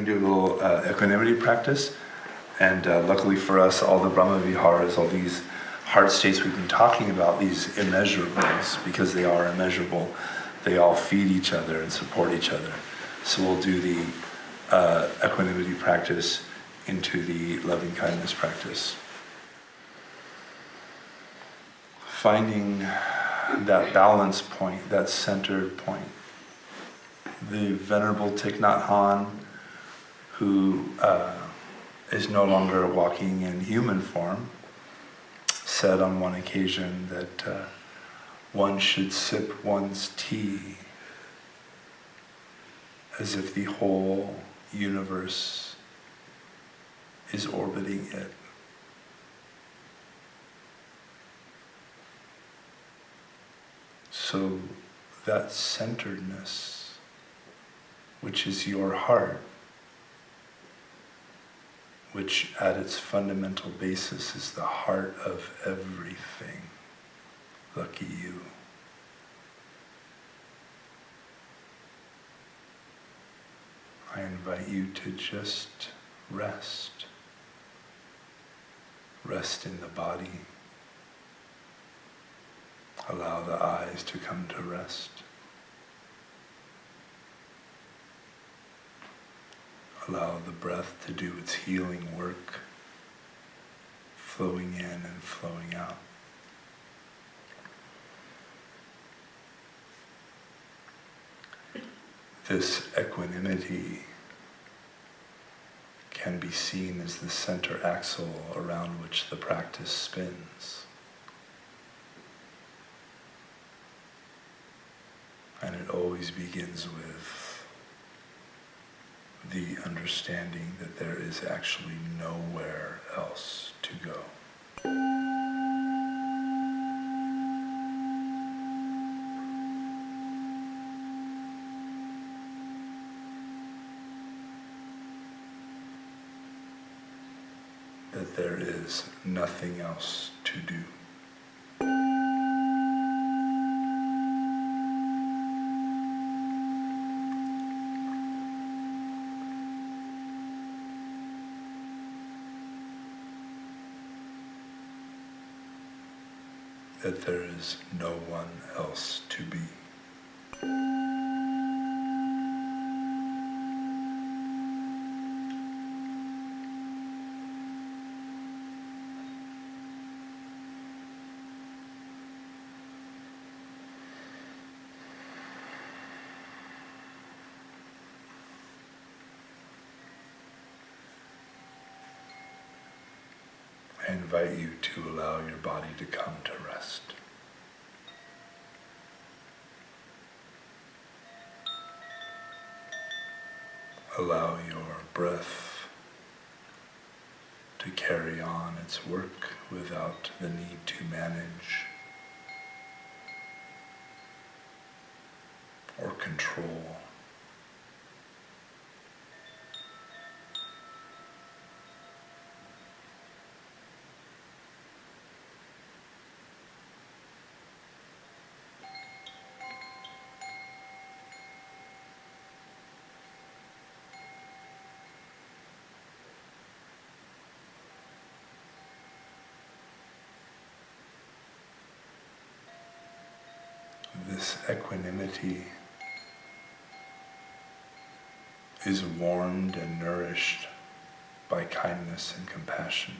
going to do a little equanimity practice. And luckily for us, all the Brahma Viharas, all these heart states we've been talking about, these immeasurables, because they are immeasurable, they all feed each other and support each other. So we'll do the equanimity practice into the loving kindness practice. Finding that balance point, that centered point. The Venerable Thich Nhat Hanh, who is no longer walking in human form, said on one occasion that one should sip one's tea as if the whole universe is orbiting it. So that centeredness, which is your heart, which at its fundamental basis is the heart of everything. Lucky you. I invite you to just rest. Rest in the body. Allow the eyes to come to rest. Allow the breath to do its healing work, flowing in and flowing out. This equanimity can be seen as the center axle around which the practice spins. And it always begins with the understanding that there is actually nowhere else to go. That there is nothing else to do. That there is no one else to be. I invite you to allow your body to come to rest. Allow your breath to carry on its work without the need to manage or control. This equanimity is warmed and nourished by kindness and compassion.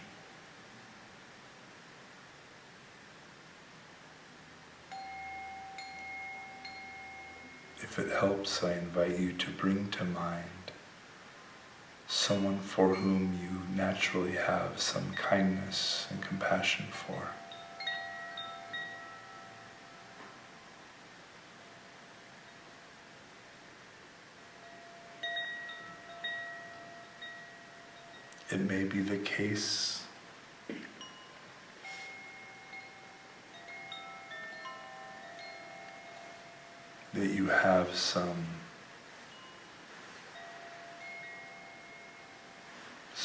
If it helps, I invite you to bring to mind someone for whom you naturally have some kindness and compassion for. It may be the case that you have some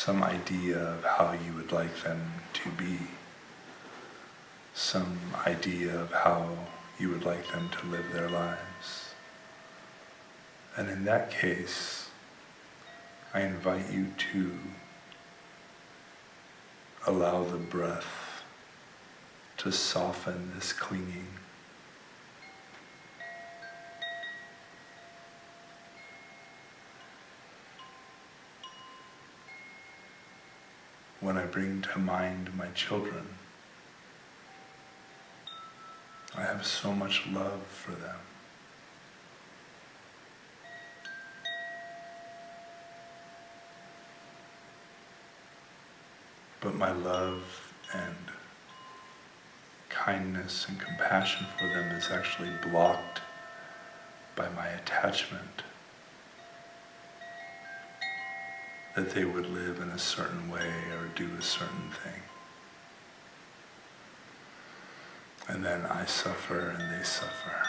idea of how you would like them to be, some idea of how you would like them to live their lives. And in that case, I invite you to allow the breath to soften this clinging. When I bring to mind my children, I have so much love for them. But my love and kindness and compassion for them is actually blocked by my attachment that they would live in a certain way or do a certain thing. And then I suffer and they suffer.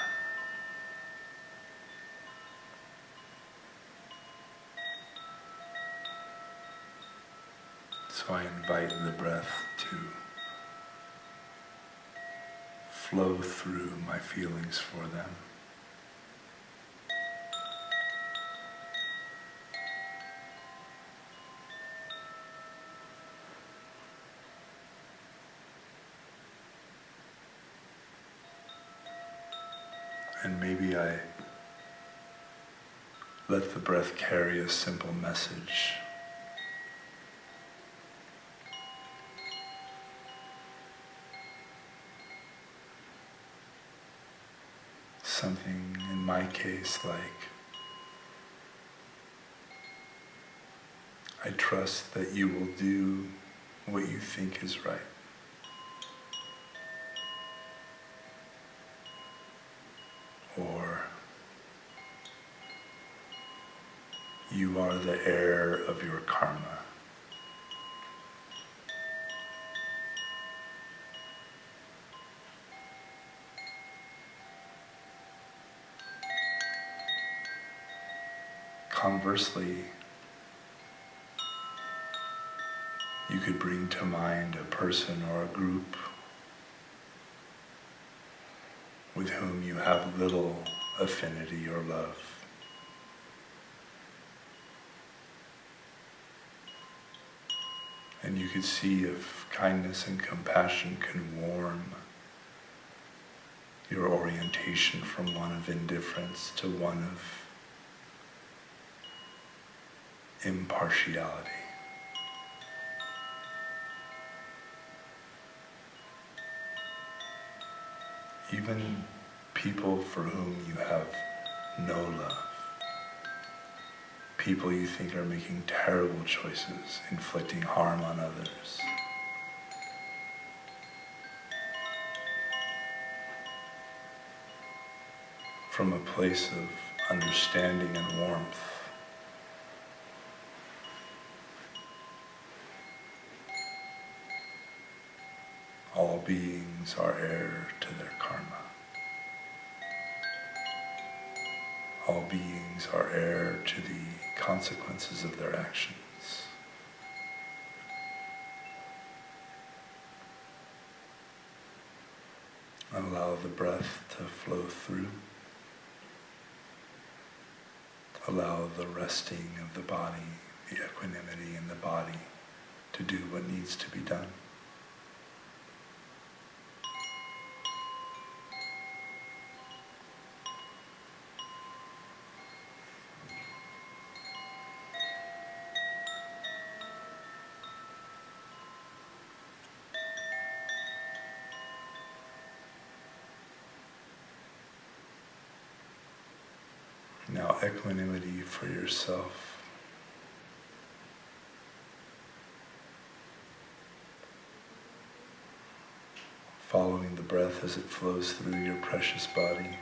So I invite the breath to flow through my feelings for them. And maybe I let the breath carry a simple message. Something in my case like, I trust that you will do what you think is right. Or, you are the heir of your karma. Conversely, you could bring to mind a person or a group with whom you have little affinity or love. And you could see if kindness and compassion can warm your orientation from one of indifference to one of impartiality. Even people for whom you have no love. People you think are making terrible choices, inflicting harm on others. From a place of understanding and warmth, all beings are heir to their karma. All beings are heir to the consequences of their actions. Allow the breath to flow through. Allow the resting of the body, the equanimity in the body, to do what needs to be done. Now, equanimity for yourself. Following the breath as it flows through your precious body.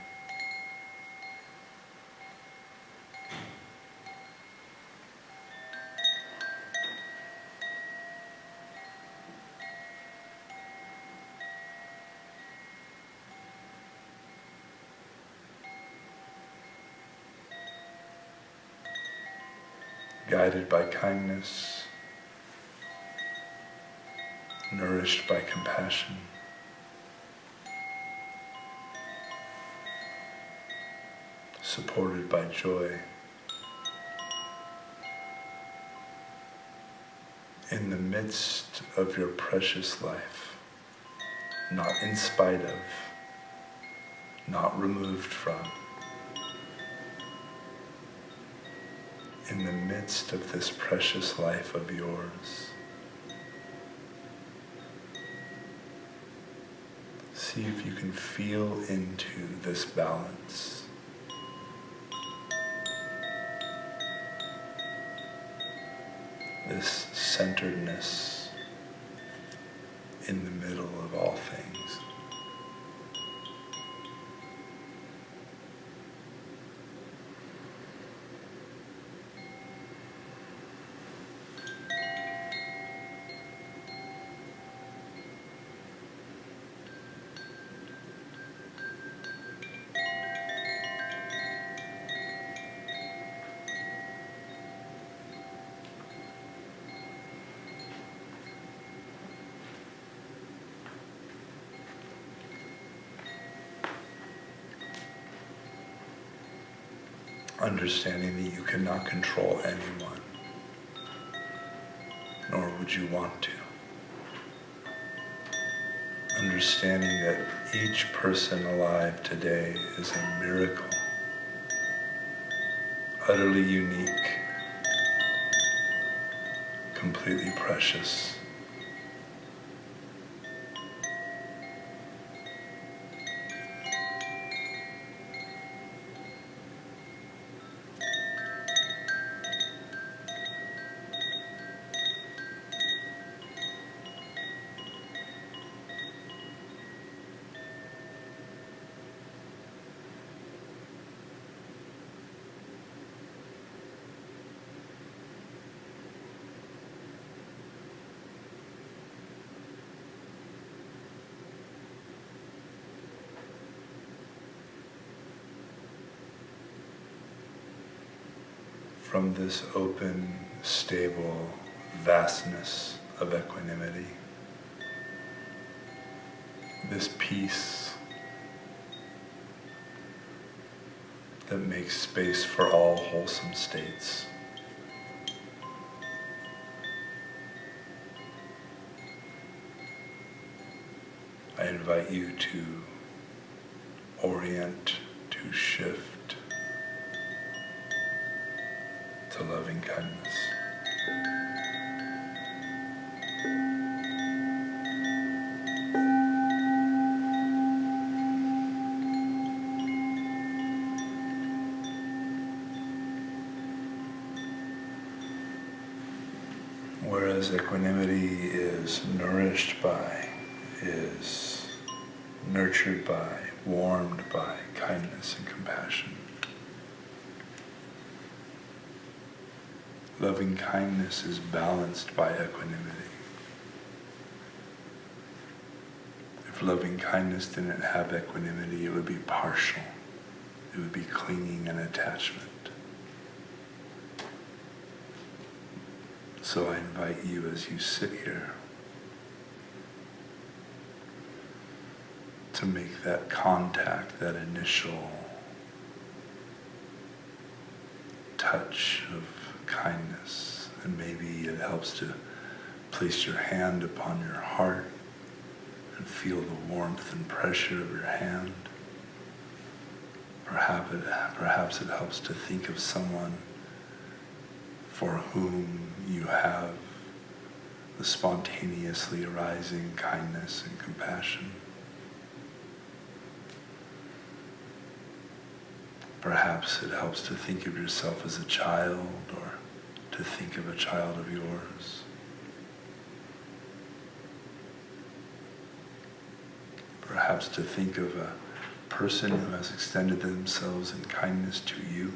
Guided by kindness, nourished by compassion, supported by joy, in the midst of your precious life, not in spite of, not removed from, in the midst of this precious life of yours, see if you can feel into this balance. This centeredness in the middle of all things. Understanding that you cannot control anyone, nor would you want to. Understanding that each person alive today is a miracle, utterly unique, completely precious. From this open, stable vastness of equanimity, this peace that makes space for all wholesome states. I invite you to orient, to shift to loving kindness. Whereas equanimity is nourished by, is nurtured by, warmed by kindness and compassion. Loving kindness is balanced by equanimity. If loving kindness didn't have equanimity, it would be partial. It would be clinging and attachment. So I invite you as you sit here to make that contact, that initial touch of kindness. And maybe it helps to place your hand upon your heart and feel the warmth and pressure of your hand. Perhaps it helps to think of someone for whom you have the spontaneously arising kindness and compassion. Perhaps it helps to think of yourself as a child, or to think of a child of yours. Perhaps to think of a person who has extended themselves in kindness to you.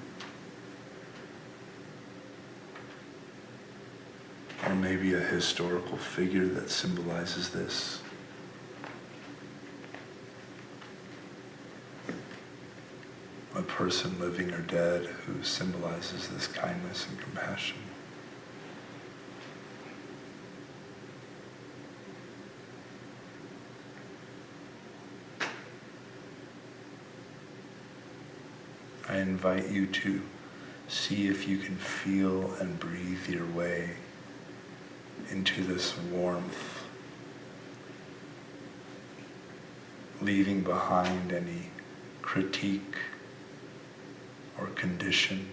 Or maybe a historical figure that symbolizes this. A person living or dead who symbolizes this kindness and compassion. I invite you to see if you can feel and breathe your way into this warmth, leaving behind any critique or condition.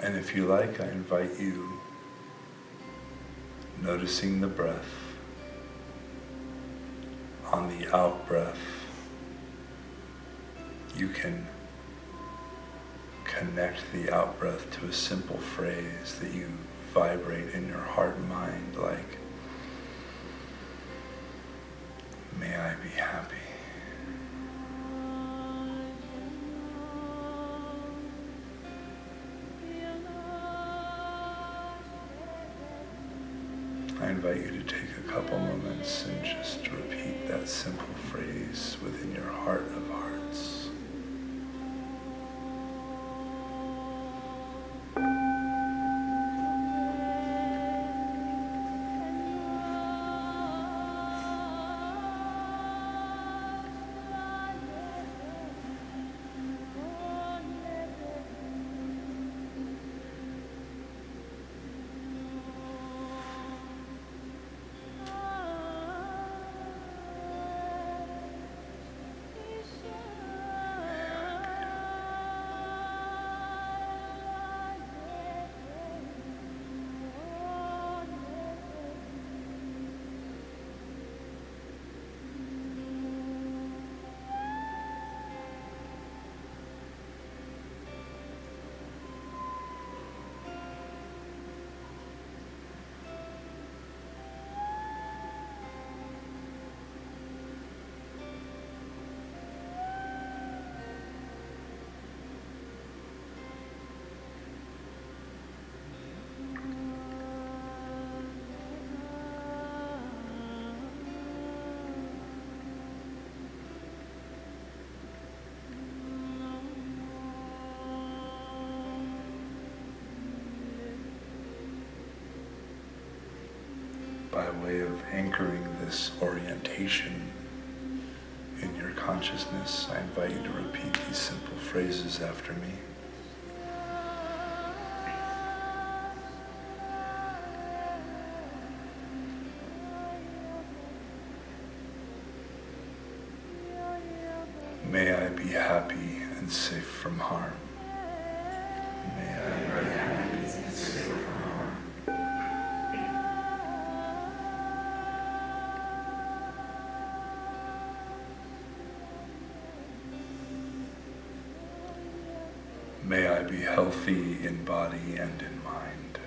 And if you like, I invite you, noticing the breath, on the out breath, you can connect the out breath to a simple phrase that you vibrate in your heart and mind, like, may I be happy. I invite you to take a couple moments and just repeat that simple phrase within your heart of hearts. By way of anchoring this orientation in your consciousness, I invite you to repeat these simple phrases after me. May I be happy and safe from harm. May I be happy and safe from harm. May I be healthy in body and in mind.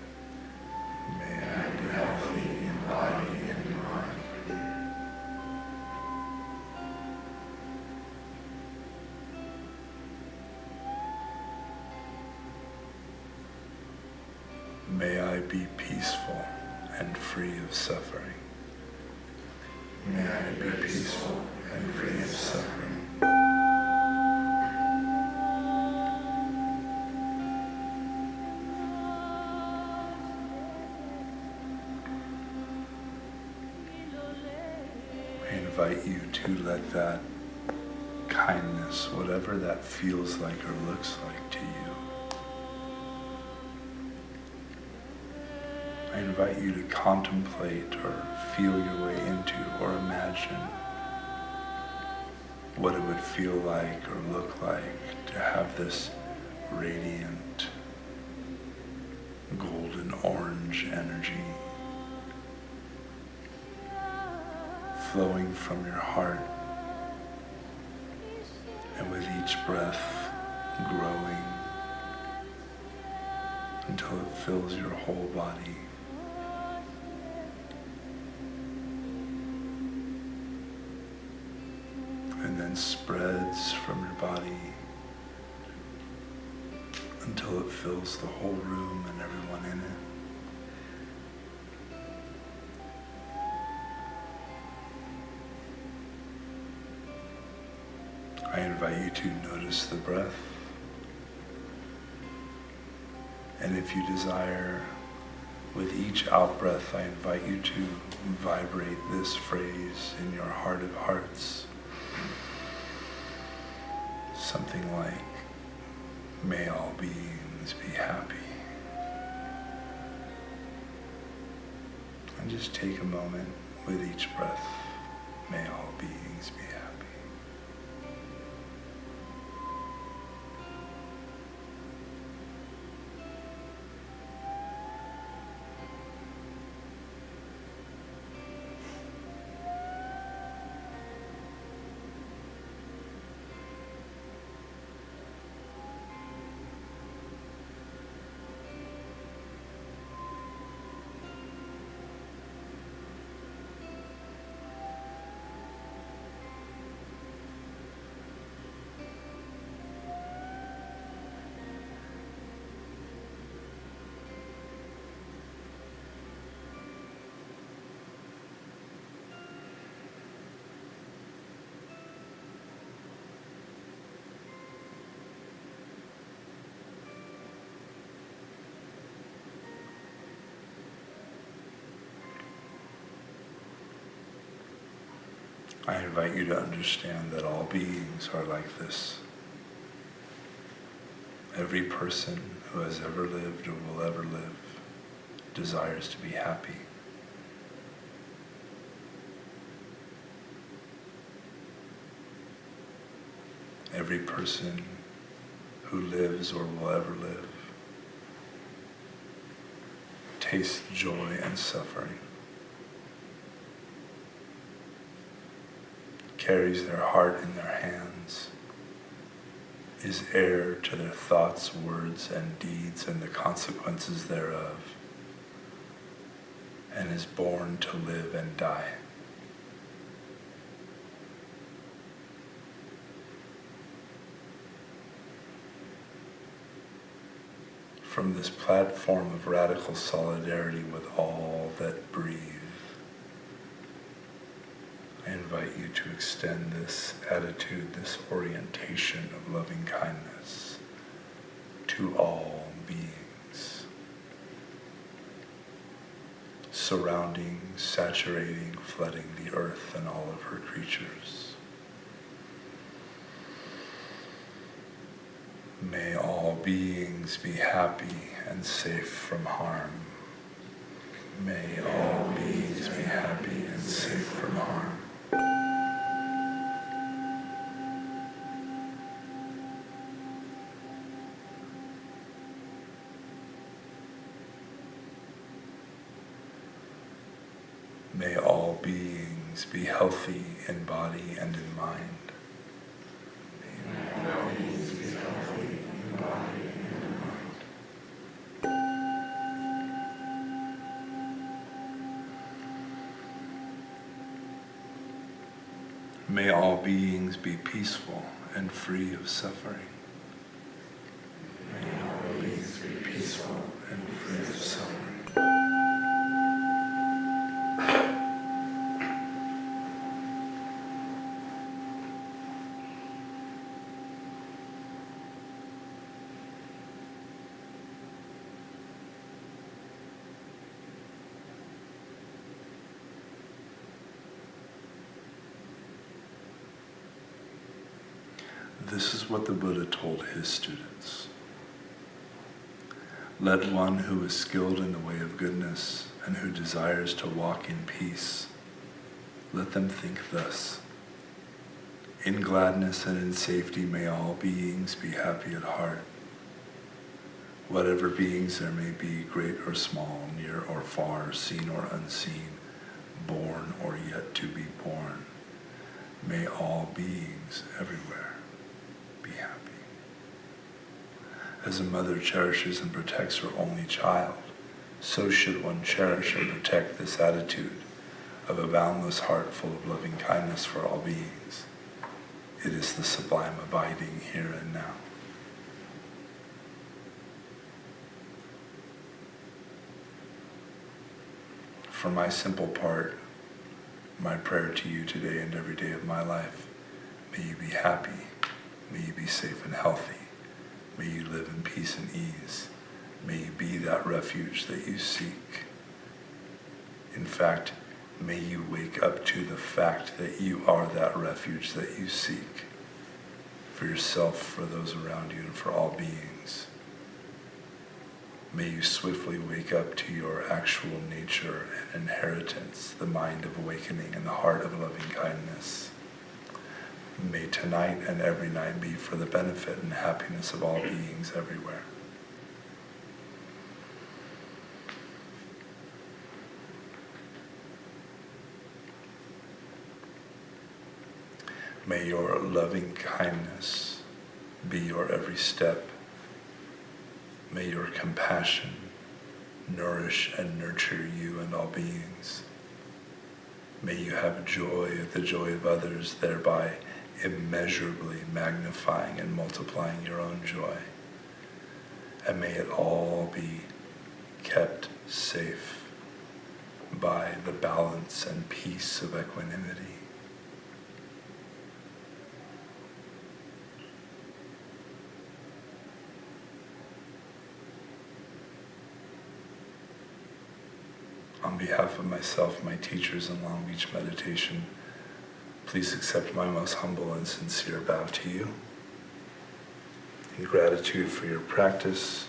May I be healthy in body and in mind. May I be peaceful and free of suffering. May I be peaceful and free of suffering. I invite you to let that kindness, whatever that feels like or looks like to you, I invite you to contemplate or feel your way into or imagine what it would feel like or look like to have this radiant, golden orange energy flowing from your heart, and with each breath growing until it fills your whole body. And then spreads from your body until it fills the whole room and everyone in it. I I invite you to notice the breath. And if you desire, with each out-breath, I invite you to vibrate this phrase in your heart of hearts. Something like, may all beings be happy. And just take a moment with each breath. May all beings be happy. I invite you to understand that all beings are like this. Every person who has ever lived or will ever live desires to be happy. Every person who lives or will ever live tastes joy and suffering, carries their heart in their hands, is heir to their thoughts, words, and deeds and the consequences thereof, and is born to live and die. From this platform of radical solidarity with all that breathe, I invite you to extend this attitude, this orientation of loving kindness to all beings, surrounding, saturating, flooding the earth and all of her creatures. May all beings be happy and safe from harm. May all beings be happy and safe from harm. May all beings be healthy in body and in mind. May all beings be healthy in body and in mind. May all beings be peaceful and free of suffering. May all beings be peaceful and free of suffering. This is what the Buddha told his students. Let one who is skilled in the way of goodness and who desires to walk in peace, let them think thus. In gladness and in safety may all beings be happy at heart. Whatever beings there may be, great or small, near or far, seen or unseen, born or yet to be born, may all beings everywhere be happy. As a mother cherishes and protects her only child, so should one cherish and protect this attitude of a boundless heart full of loving kindness for all beings. It is the sublime abiding here and now. For my simple part, my prayer to you today and every day of my life, may you be happy, May you be safe and healthy. May you live in peace and ease. May you be that refuge that you seek. In fact, may you wake up to the fact that you are that refuge that you seek for yourself, for those around you, and for all beings. May you swiftly wake up to your actual nature and inheritance, the mind of awakening and the heart of loving kindness. May tonight and every night be for the benefit and happiness of all beings everywhere. May your loving kindness be your every step. May your compassion nourish and nurture you and all beings. May you have joy at the joy of others, thereby immeasurably magnifying and multiplying your own joy. And may it all be kept safe by the balance and peace of equanimity. On behalf of myself, my teachers in Long Beach Meditation, please accept my most humble and sincere bow to you. In gratitude for your practice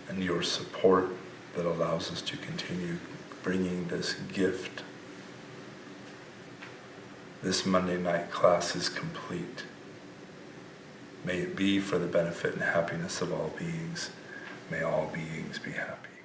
and your support that allows us to continue bringing this gift. This Monday night class is complete. May it be for the benefit and happiness of all beings. May all beings be happy.